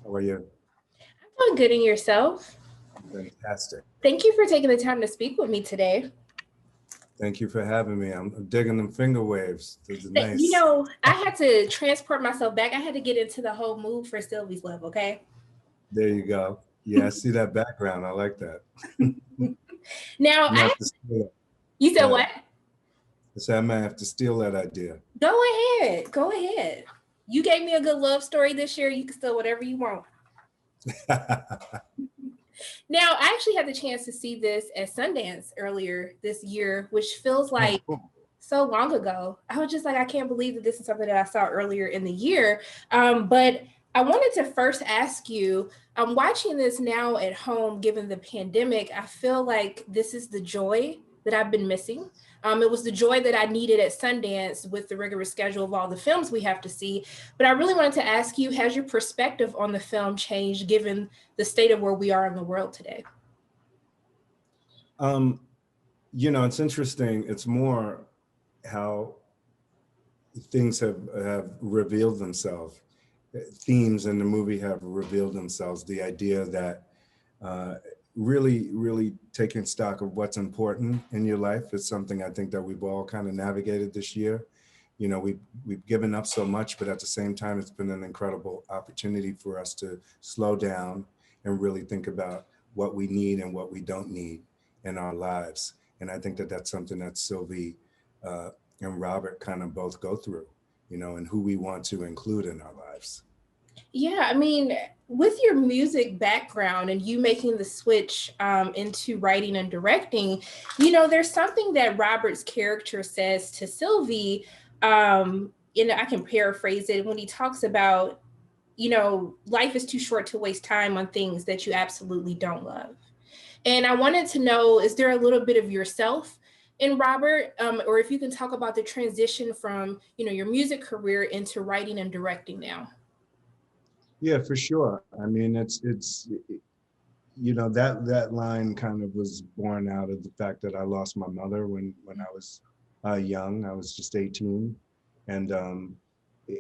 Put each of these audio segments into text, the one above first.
How are you? Doing good in yourself. Fantastic. Thank you for taking the time to speak with me today. Thank you for having me. I'm digging them finger waves. Those are nice. I had to transport myself back. I had to get into the whole mood for Sylvie's love, okay? There you go. Yeah, I see that background. I like that. I Now, might have to steal that. you Go said ahead. what? I said I might have to steal that idea. Go ahead. Go ahead. You gave me a good love story this year. You can steal whatever you want. Now, I actually had the chance to see this at Sundance earlier this year, which feels Oh, like cool. so long ago. I was just like, I can't believe that this is something that I saw earlier in the year. But I wanted to first ask you, I'm watching this now at home, given the pandemic. I feel like this is the joy that I've been missing. It was the joy that I needed at Sundance with the rigorous schedule of all the films we have to see. But I really wanted to ask you, has your perspective on the film changed given the state of where we are in the world today? Um, it's interesting. It's more how things have revealed themselves. Themes in the movie have revealed themselves. The idea that uh, really taking stock of what's important in your life is something I think that we've all kind of navigated this year. We've given up so much, but at the same time, it's been an incredible opportunity for us to slow down and really think about what we need and what we don't need in our lives. And I think that that's something that Sylvie uh, and Robert kind of both go through, and who we want to include in our lives. Yeah, I mean, with your music background and you making the switch into writing and directing, there's something that Robert's character says to Sylvie. I can paraphrase it when he talks about, life is too short to waste time on things that you absolutely don't love. And I wanted to know, is there a little bit of yourself in Robert, or if you can talk about the transition from, your music career into writing and directing now? Yeah, for sure. I mean, that line kind of was born out of the fact that I lost my mother when I was young. I was just 18, and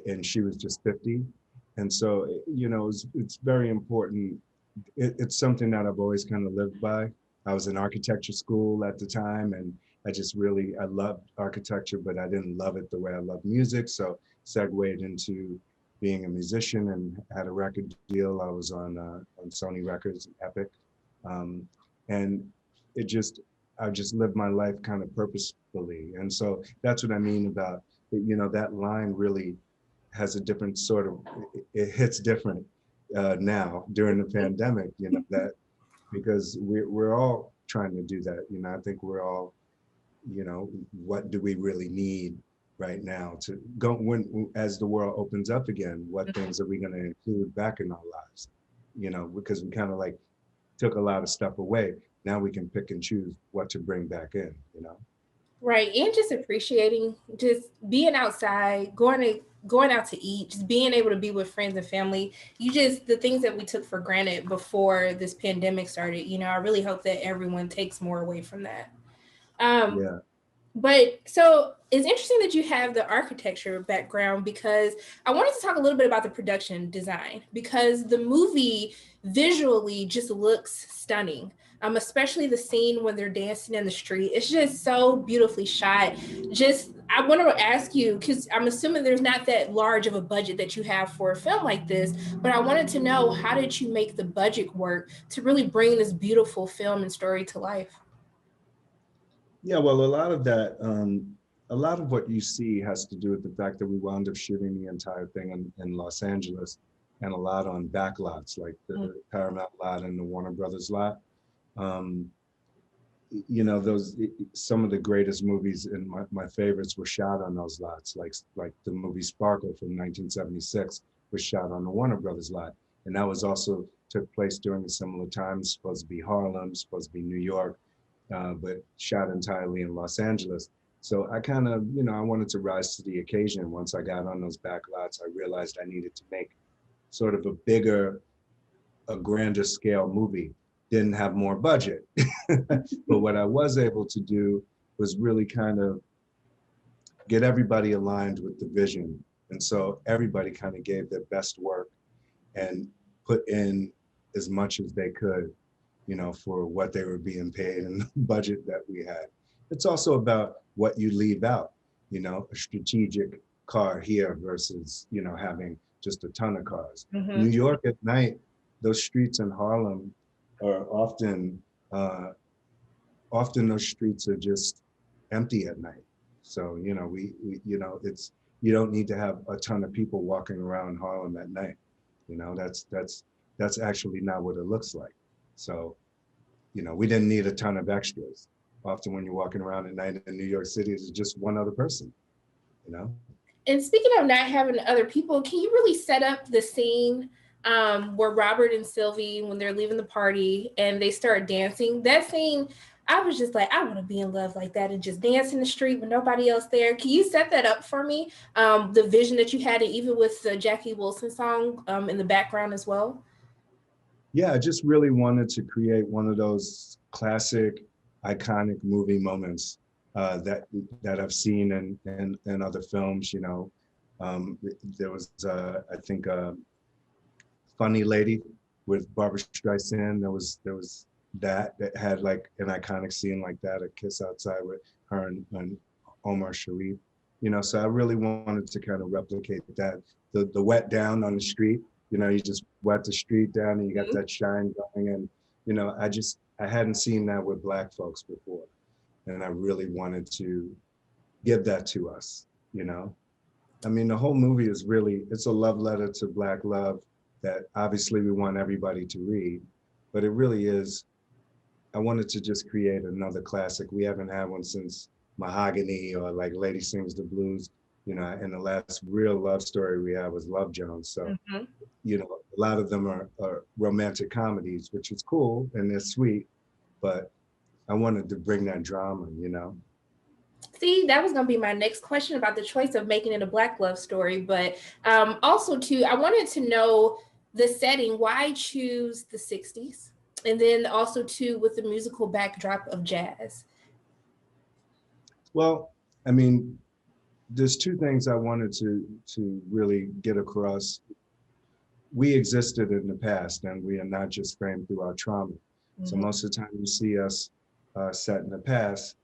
and she was just 50, and so it's very important. It's something that I've always kind of lived by. I was in architecture school at the time, and I loved architecture, but I didn't love it the way I love music. So segued into being a musician and had a record deal. I was on Sony Records, Epic, um, and it just I just lived my life kind of purposefully, and so that's what I mean about that line really has a different sort of it hits different now during the pandemic. That because we're all trying to do that. I think we're all what do we really need right now to go when as the world opens up again, what things are we going to include back in our lives, because we kind of like took a lot of stuff away. Now we can pick and choose what to bring back in. Right. And just appreciating just being outside, going out to eat, just being able to be with friends and family. The things that we took for granted before this pandemic started, I really hope that everyone takes more away from that. Um, Yeah. but so it's interesting that you have the architecture background because I wanted to talk a little bit about the production design because the movie visually just looks stunning. Especially the scene when they're dancing in the street. It's just so beautifully shot. Just I want to ask you because I'm assuming there's not that large of a budget that you have for a film like this, but I wanted to know how did you make the budget work to really bring this beautiful film and story to life? Yeah, well, a lot of what you see has to do with the fact that we wound up shooting the entire thing in Los Angeles, and a lot on back lots like the Paramount lot and the Warner Brothers lot. Um, those some of the greatest movies and my favorites were shot on those lots, like the movie Sparkle from 1976 was shot on the Warner Brothers lot, and that was also took place during a similar time. It's supposed to be Harlem, supposed to be New York, but shot entirely in Los Angeles. So I kind of, I wanted to rise to the occasion. Once I got on those back lots, I realized I needed to make sort of a grander scale movie. Didn't have more budget. But what I was able to do was really kind of get everybody aligned with the vision. And so everybody kind of gave their best work. And put in as much as they could, you know, for what they were being paid and the budget that we had. It's also about what you leave out, you know, a strategic car here versus, you know, having just a ton of cars. New Mm-hmm. York at night, those streets in Harlem are uh, often those streets are just empty at night. So, you know, you know, you don't need to have a ton of people walking around Harlem at night. You know, that's actually not what it looks like. So, you know, we didn't need a ton of extras. Often when you're walking around at night in New York City, it's just one other person, you know? And speaking of not having other people, can you really set up the scene where Robert and Sylvie, when they're leaving the party and they start dancing? That scene, I was just like, I want to be in love like that and just dance in the street with nobody else there. Can you set that up for me? The vision that you had, and even with the Jackie Wilson song in the background as well? Yeah, I just really wanted to create one of those classic, iconic movie moments that I've seen in other films. You know, there was I think Funny Lady with Barbara Streisand. There was that had like an iconic scene like that, a kiss outside with her and Omar Sharif. You know, so I really wanted to kind of replicate that. The wet down on the street, you know, you just wet the street down and you got that shine going. And, you know, I hadn't seen that with Black folks before. And I really wanted to give that to us, you know. I mean, the whole movie is really, it's a love letter to Black love that obviously we want everybody to read, but it really is, I wanted to just create another classic. We haven't had one since Mahogany or like Lady Sings the Blues, you know, and the last real love story we had was Love Jones. So, Mm-hmm. you know, a lot of them are romantic comedies, which is cool and they're sweet, but I wanted to bring that drama, you know. See, that was going to be my next question about the choice of making it a Black love story. But also, too, I wanted to know the setting. Why choose the 60s? And then also, too, with the musical backdrop of jazz. Well, I mean, there's two things I wanted to really get across. We existed in the past and we are not just framed through our trauma. So Mm-hmm. most of the time you see us set in the past,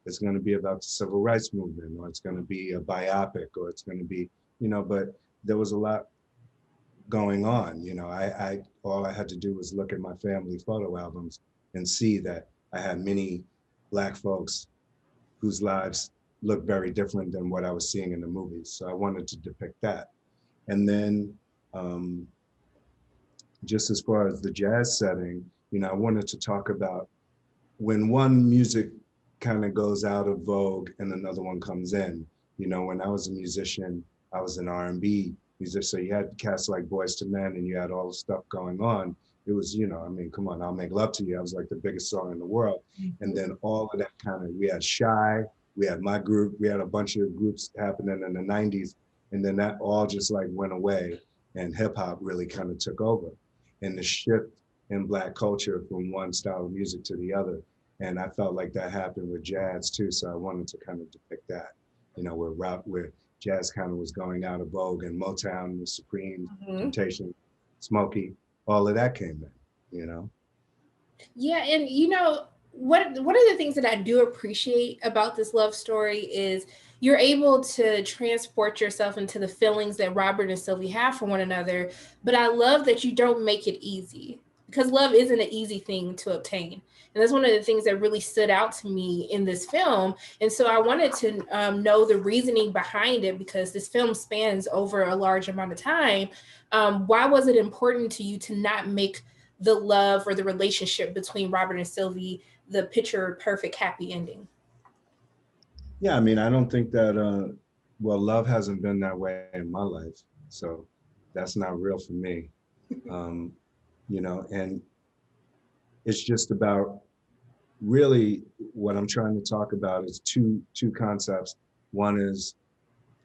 it's going to be about the civil rights movement, or it's going to be a biopic, or it's going to be, you know, but there was a lot going on. You know, I all I had to do was look at my family photo albums and see that I had many Black folks whose lives looked very different than what I was seeing in the movies. So I wanted to depict that. And then um, just as far as the jazz setting, you know, I wanted to talk about when one music kind of goes out of vogue and another one comes in. You know, when I was a musician, I was an R&B musician. So you had cats like Boys to Men and you had all the stuff going on. It was, you know, I mean, come on, I'll Make Love to You. I was like the biggest song in the world. And then all of that kind of, we had Shy, we had my group, we had a bunch of groups happening in the 90s. And then that all just like went away and hip hop really kind of took over. And the shift in Black culture from one style of music to the other. And I felt like that happened with jazz too. So I wanted to kind of depict that, you know, where jazz kind of was going out of vogue and Motown, the Supremes, Mm-hmm. Temptation, Smokey, all of that came in, you know? Yeah, and you know what? One of the things that I do appreciate about this love story is you're able to transport yourself into the feelings that Robert and Sylvie have for one another. But I love that you don't make it easy because love isn't an easy thing to obtain. And that's one of the things that really stood out to me in this film. And so I wanted to know the reasoning behind it because this film spans over a large amount of time. Why was it important to you to not make the love or the relationship between Robert and Sylvie the picture perfect happy ending? Yeah, I mean, I don't think that, well, love hasn't been that way in my life. So that's not real for me. Um, you know, and it's just about really what I'm trying to talk about is two concepts. One is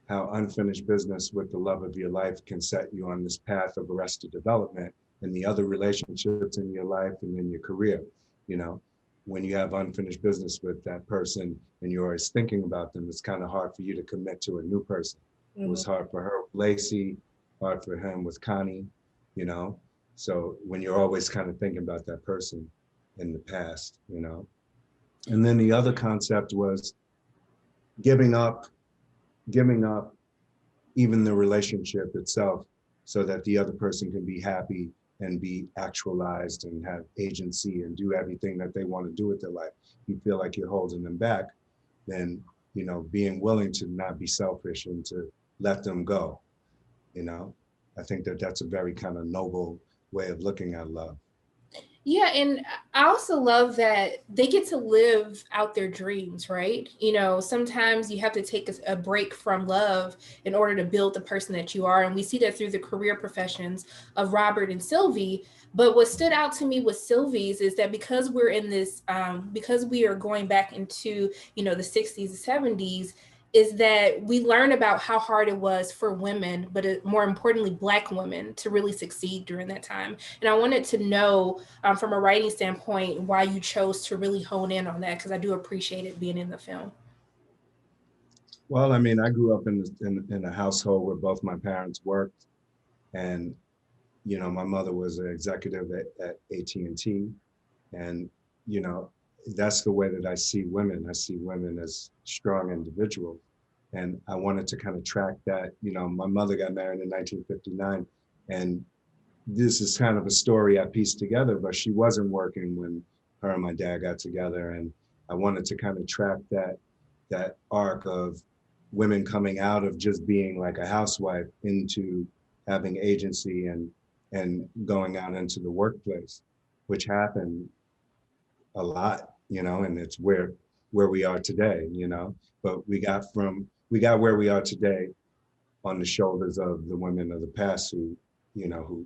how unfinished business with the love of your life can set you on this path of arrested development, and the other relationships in your life and in your career. You know, when you have unfinished business with that person and you're always thinking about them, it's kind of hard for you to commit to a new person. It Mm-hmm. was hard for her with Lacey, hard for him with Connie, you know. So when you're always kind of thinking about that person in the past, you know. And then the other concept was giving up, giving up even the relationship itself so that the other person can be happy and be actualized and have agency and do everything that they want to do with their life. You feel like you're holding them back, then, you know, being willing to not be selfish and to let them go, you know. I think that that's a very kind of noble way of looking at love. Yeah, and I also love that they get to live out their dreams, right? You know, sometimes you have to take a break from love in order to build the person that you are. And we see that through the career professions of Robert and Sylvie. But what stood out to me with Sylvie's is that because we're in this, because we are going back into, you know, the 60s and 70s, is that we learn about how hard it was for women, but more importantly, Black women to really succeed during that time. And I wanted to know, from a writing standpoint, why you chose to really hone in on that, because I do appreciate it being in the film. Well, I mean, I grew up in a household where both my parents worked, and you know, my mother was an executive at AT&T, and T, and you know, that's the way that I see women. I see women as strong individuals, and I wanted to kind of track that. You know, my mother got married in 1959, and this is kind of a story I pieced together, but she wasn't working when her and my dad got together, and I wanted to kind of track that arc of women coming out of just being like a housewife into having agency and going out into the workplace, which happened a lot, you know, and it's where we are today, you know. But we got where we are today on the shoulders of the women of the past who, you know, who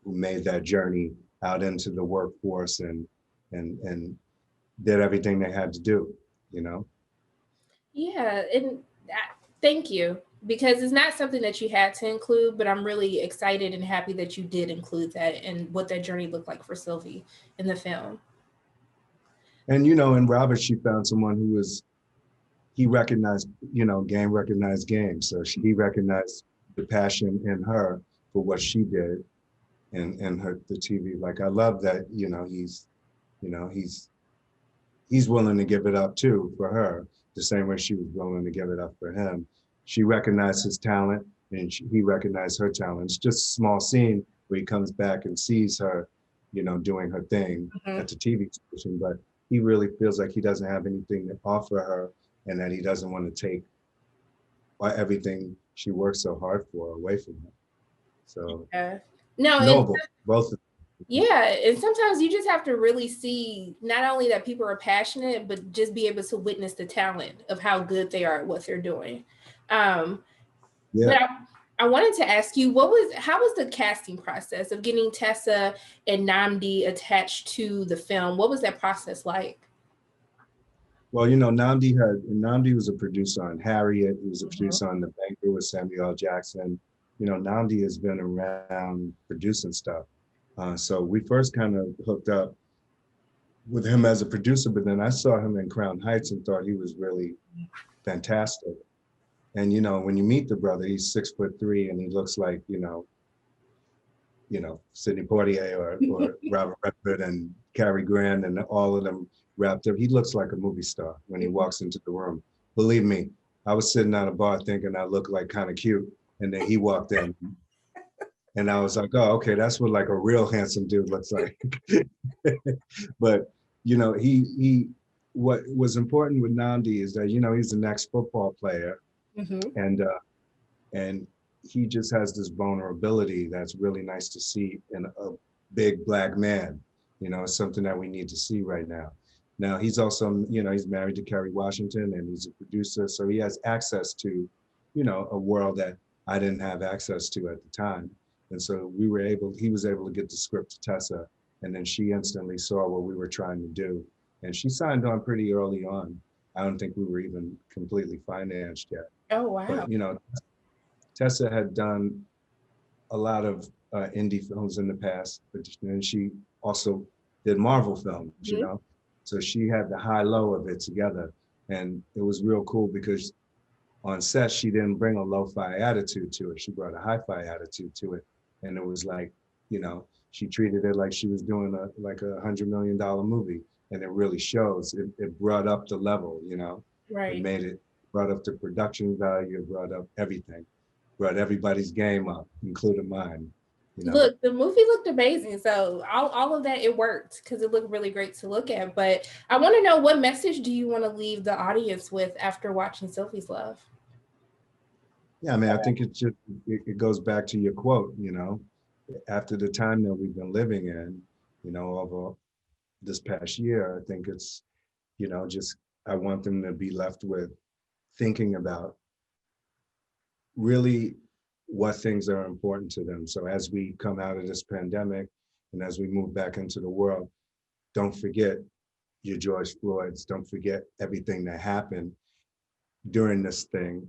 made that journey out into the workforce and did everything they had to do, you know. Yeah, and thank you, because it's not something that you had to include, but I'm really excited and happy that you did include that and what that journey looked like for Sylvie in the film. And you know, in Robert, she found someone who was he recognized, you know, game recognized game. So he recognized the passion in her for what she did and her the TV. Like I love that, you know, he's willing to give it up too for her, the same way she was willing to give it up for him. She recognized his talent and he recognized her talent. It's just a small scene where he comes back and sees her, you know, doing her thing Mhm. at the TV station, but he really feels like he doesn't have anything to offer her and that he doesn't want to take everything she worked so hard for away from him. So Yeah. No, and noble, both of them. yeah, and sometimes you just have to really see not only that people are passionate, but just be able to witness the talent of how good they are at what they're doing. Um, Yeah. but I wanted to ask you, how was the casting process of getting Tessa and Namdi attached to the film? What was that process like? Well, you know, Namdi was a producer on Harriet. He was a Mhm. producer on The Banker with Samuel L. Jackson. You know, Namdi has been around producing stuff. So we first kind of hooked up with him as a producer, but then I saw him in Crown Heights and thought he was really fantastic. And you know, when you meet the brother, he's 6'3" and he looks like, Sidney Poitier or Robert Redford and Cary Grant and all of them wrapped up. He looks like a movie star when he walks into the room. Believe me, I was sitting at a bar thinking I looked like kind of cute, and then he walked in, and I was like, oh, okay, that's what like a real handsome dude looks like. But you know, he what was important with Nandi is that you know he's the next football player, Mhm. and he just has this vulnerability that's really nice to see in a big black man. You know, it's something that we need to see right now. Now he's also, you know, he's married to Kerry Washington and he's a producer, so he has access to, you know, a world that I didn't have access to at the time. And so he was able to get the script to Tessa, and then she instantly saw what we were trying to do, and she signed on pretty early on. I don't think we were even completely financed yet, Oh, wow. but you know, Tessa had done a lot of indie films in the past, but then she also did Marvel films, you Mhm. know. So she had the high low of it together, and it was real cool because on set she didn't bring a lo-fi attitude to it. She brought a hi-fi attitude to it, and it was like you know, she treated it like she was doing like $100 million movie, and it really shows. It brought up the level, you know. It Right. made it brought up the production value, it brought up everything, brought everybody's game up, including mine, you know. Look, the movie looked amazing. So all of that, it worked because it looked really great to look at. But I want to know, what message do you want to leave the audience with after watching Sylvie's Love? Yeah, I mean, I think it's just it goes back to your quote, you know, after the time that we've been living in, you know, over this past year, I think it's, you know, just I want them to be left with thinking about really what things are important to them. So as we come out of this pandemic and as we move back into the world, don't forget your George Floyds, don't forget everything that happened during this thing.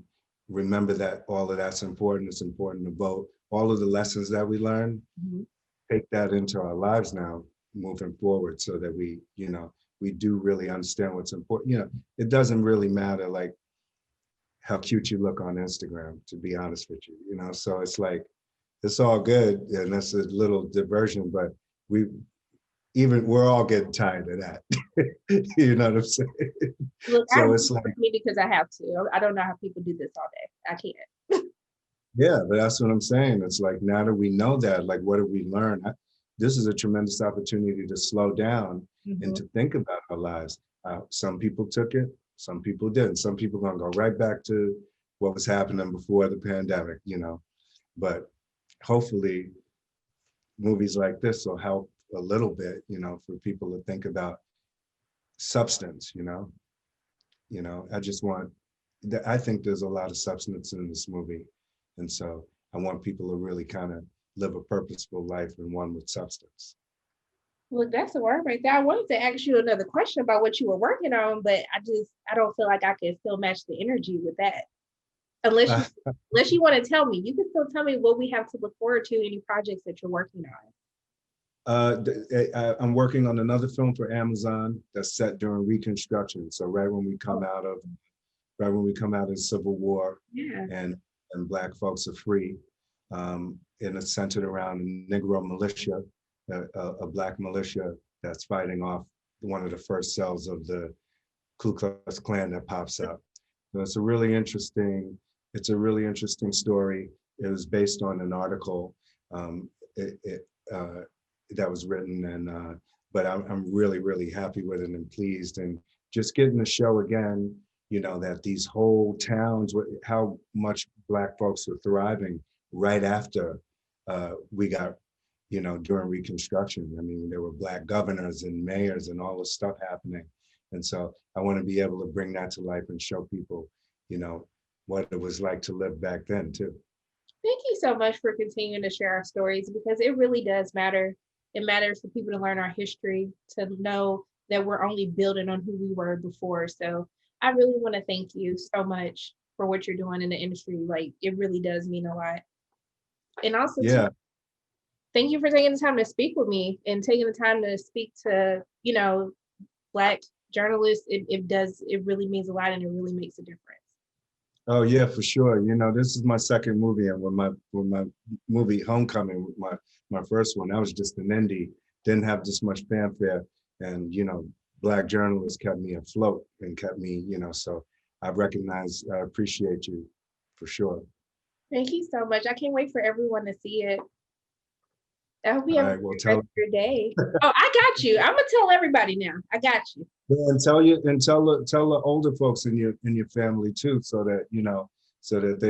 Remember that all of that's important. It's important to vote. All of the lessons that we learned, Mhm. take that into our lives now, moving forward, so that we, you know, we do really understand what's important. You know, it doesn't really matter like how cute you look on Instagram, to be honest with you, you know? So it's like, it's all good and that's a little diversion, but we, even we're all getting tired of that. You know what I'm saying? Look, I So do it's like, me because I have to. I don't know how people do this all day. I can't. yeah, but that's what I'm saying. It's like now that we know that, like, what did we learn? This is a tremendous opportunity to slow down and Mhm. to think about our lives. Some people took it, some people didn't. Some people gonna go right back to what was happening before the pandemic, you know. But hopefully, movies like this will help a little bit, you know, for people to think about substance, you know. You know, I just want, I think there's a lot of substance in this movie. And so I want people to really kind of live a purposeful life and one with substance. Look, that's the word right there. I wanted to ask you another question about what you were working on, but I don't feel like I can still match the energy with that. Unless you unless you want to tell me. You can still tell me what we have to look forward to, any projects that you're working on. I'm working on another film for Amazon that's set during Reconstruction. So Oh, right when we come out of Civil War, yeah. and Black folks are free, and it's centered around a Negro militia, a Black militia that's fighting off one of the first cells of the Ku Klux Klan that pops up. So it's a really interesting story. It was based on an article um, it, it, uh, that was written, and but I'm really, really happy with it and pleased, and just getting to show again, you know, that these whole towns, how much Black folks were thriving right after we got, you know, during Reconstruction. I mean, there were Black governors and mayors and all this stuff happening. And so I want to be able to bring that to life and show people, you know, what it was like to live back then too. Thank you so much for continuing to share our stories because it really does matter. It matters for people to learn our history, to know that we're only building on who we were before. So I really want to thank you so much for what you're doing in the industry. Like, it really does mean a lot. And also too, Yeah, thank you for taking the time to speak with me and taking the time to speak to, Black journalists. It really means a lot and it really makes a difference. oh yeah, for sure. You know, this is my second movie, and with my movie Homecoming, my first one, that was just an indie, didn't have this much fanfare, and you know, Black journalists kept me afloat and kept me, you know, so I appreciate you for sure. Thank you so much. I can't wait for everyone to see it. I hope you All have a right, well, great rest tell of your day. Oh, I got you. I'm gonna tell everybody now. I got you. and tell the older folks in your family too, so that you know, so that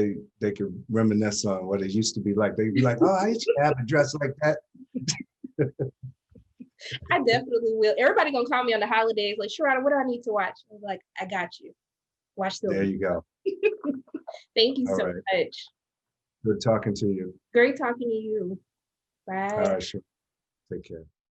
they can reminisce on what it used to be like. They'd be like, oh, I used to have a dress like that. I definitely will. Everybody gonna call me on the holidays, like, Sharada, what do I need to watch? I'm like, I got you. Watch There Sylvie. you go. Thank you All so right. much. Good talking to you. Great talking to you. All Bye. right, sure. Take care.